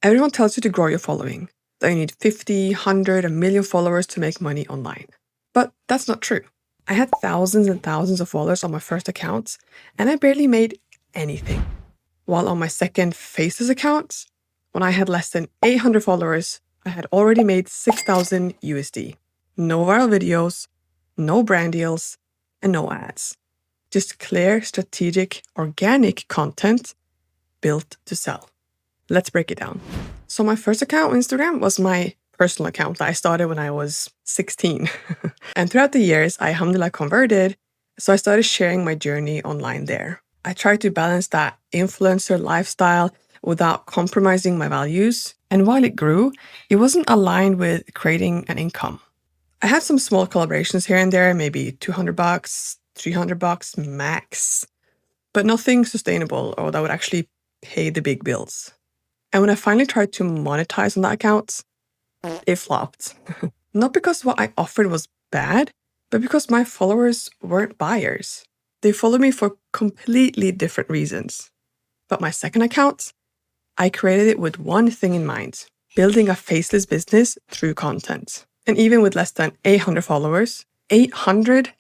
Everyone tells you to grow your following, that you need 50, 100, a million followers to make money online. But that's not true. I had thousands and thousands of followers on my first account, and I barely made anything. While on my second Faceless account, when I had less than 800 followers, I had already made 6,000 USD. No viral videos, no brand deals, and no ads. Just clear, strategic, organic content built to sell. Let's break it down. So my first account on Instagram was my personal account that I started when I was 16. And throughout the years, I alhamdulillah converted, so I started sharing my journey online there. I tried to balance that influencer lifestyle without compromising my values. And while it grew, it wasn't aligned with creating an income. I had some small collaborations here and there, maybe $200, $300 max, but nothing sustainable or that would actually pay the big bills. And when I finally tried to monetize on that account, it flopped. Not because what I offered was bad, but because my followers weren't buyers. They followed me for completely different reasons. But my second account, I created it with one thing in mind: building a faceless business through content. And even with less than 800 followers, 800,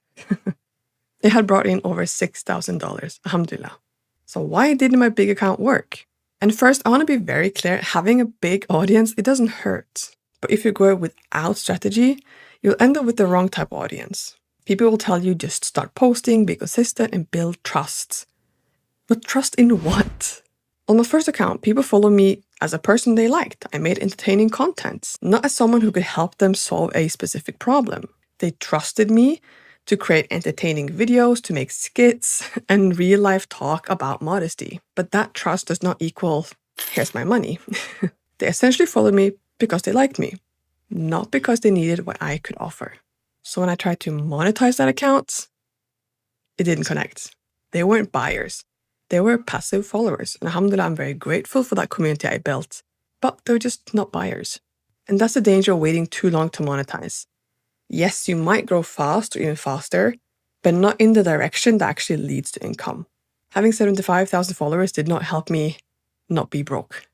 it had brought in over $6,000, alhamdulillah. So why didn't my big account work? And first, I want to be very clear, having a big audience, it doesn't hurt. But if you go without strategy, you'll end up with the wrong type of audience. People will tell you just start posting, be consistent, and build trust. But trust in what? On my first account, people follow me as a person they liked. I made entertaining content, not as someone who could help them solve a specific problem. They trusted me to create entertaining videos, to make skits, and real-life talk about modesty. But that trust does not equal, here's my money. They essentially followed me because they liked me, not because they needed what I could offer. So when I tried to monetize that account, it didn't connect. They weren't buyers. They were passive followers. And alhamdulillah, I'm very grateful for that community I built, but they're just not buyers. And that's the danger of waiting too long to monetize. Yes, you might grow fast or even faster, but not in the direction that actually leads to income. Having 75,000 followers did not help me not be broke,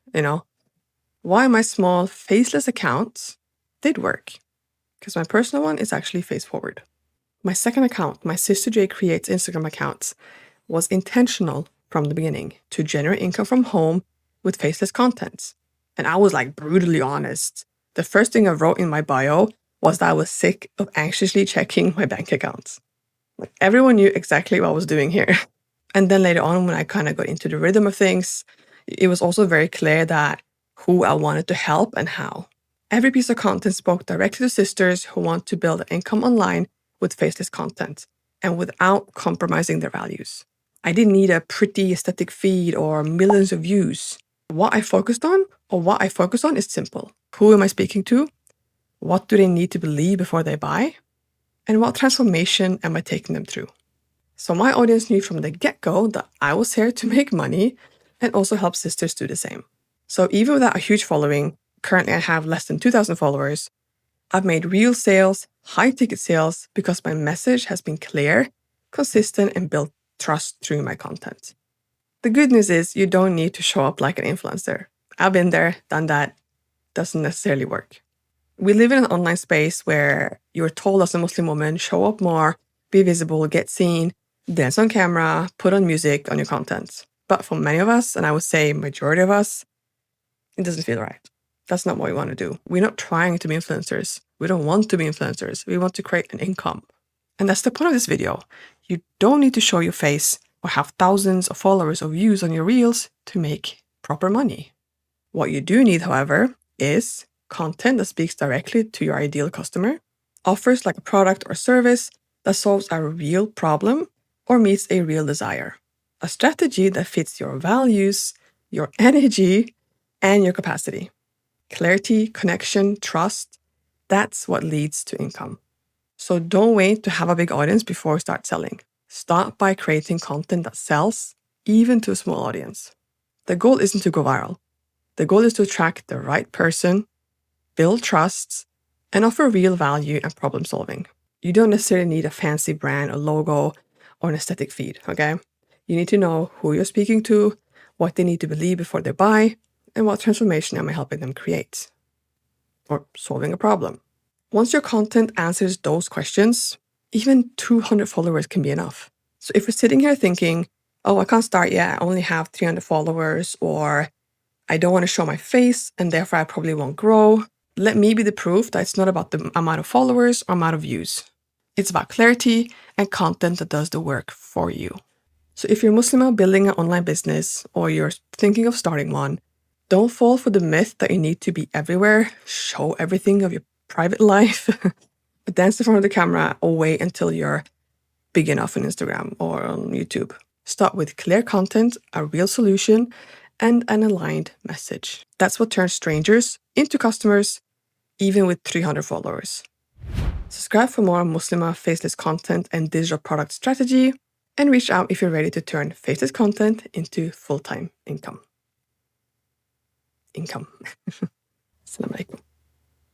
Why my small faceless accounts did work? Because my personal one is actually face forward. My second account, my Sister J Creates Instagram account, was intentional from the beginning to generate income from home with faceless content. And I was brutally honest. The first thing I wrote in my bio was that I was sick of anxiously checking my bank accounts. Everyone knew exactly what I was doing here. And then later on, when I kind of got into the rhythm of things, it was also very clear that who I wanted to help and how. Every piece of content spoke directly to sisters who want to build an income online with faceless content and without compromising their values. I didn't need a pretty aesthetic feed or millions of views. What I focus on is simple. Who am I speaking to? What do they need to believe before they buy? And what transformation am I taking them through? So my audience knew from the get-go that I was here to make money and also help sisters do the same. So even without a huge following, currently I have less than 2,000 followers, I've made real sales, high-ticket sales, because my message has been clear, consistent, and built trust through my content. The good news is you don't need to show up like an influencer. I've been there, done that. Doesn't necessarily work. We live in an online space where you're told as a Muslim woman, show up more, be visible, get seen, dance on camera, put on music on your content. But for many of us, and I would say majority of us, it doesn't feel right. That's not what we want to do. We're not trying to be influencers. We don't want to be influencers. We want to create an income. And that's the point of this video. You don't need to show your face or have thousands of followers or views on your reels to make proper money. What you do need, however, is content that speaks directly to your ideal customer, offers like a product or service that solves a real problem or meets a real desire, a strategy that fits your values, your energy, and your capacity. Clarity, connection, trust, that's what leads to income. So don't wait to have a big audience before you start selling. Start by creating content that sells, even to a small audience. The goal isn't to go viral. The goal is to attract the right person, build trust, and offer real value and problem solving. You don't necessarily need a fancy brand or logo or an aesthetic feed, okay? You need to know who you're speaking to, what they need to believe before they buy, and what transformation am I helping them create? Or solving a problem? Once your content answers those questions, even 200 followers can be enough. So if you're sitting here thinking, oh, I can't start yet, I only have 300 followers, or I don't want to show my face and therefore I probably won't grow, let me be the proof that it's not about the amount of followers or amount of views. It's about clarity and content that does the work for you. So if you're Muslimah building an online business or you're thinking of starting one, don't fall for the myth that you need to be everywhere, show everything of your private life, dance in front of the camera, or wait until you're big enough on Instagram or on YouTube. Start with clear content, a real solution, and an aligned message. That's what turns strangers into customers, even with 300 followers. Subscribe for more Muslimah faceless content and digital product strategy, and reach out if you're ready to turn faceless content into full-time income. Assalamu alaikum.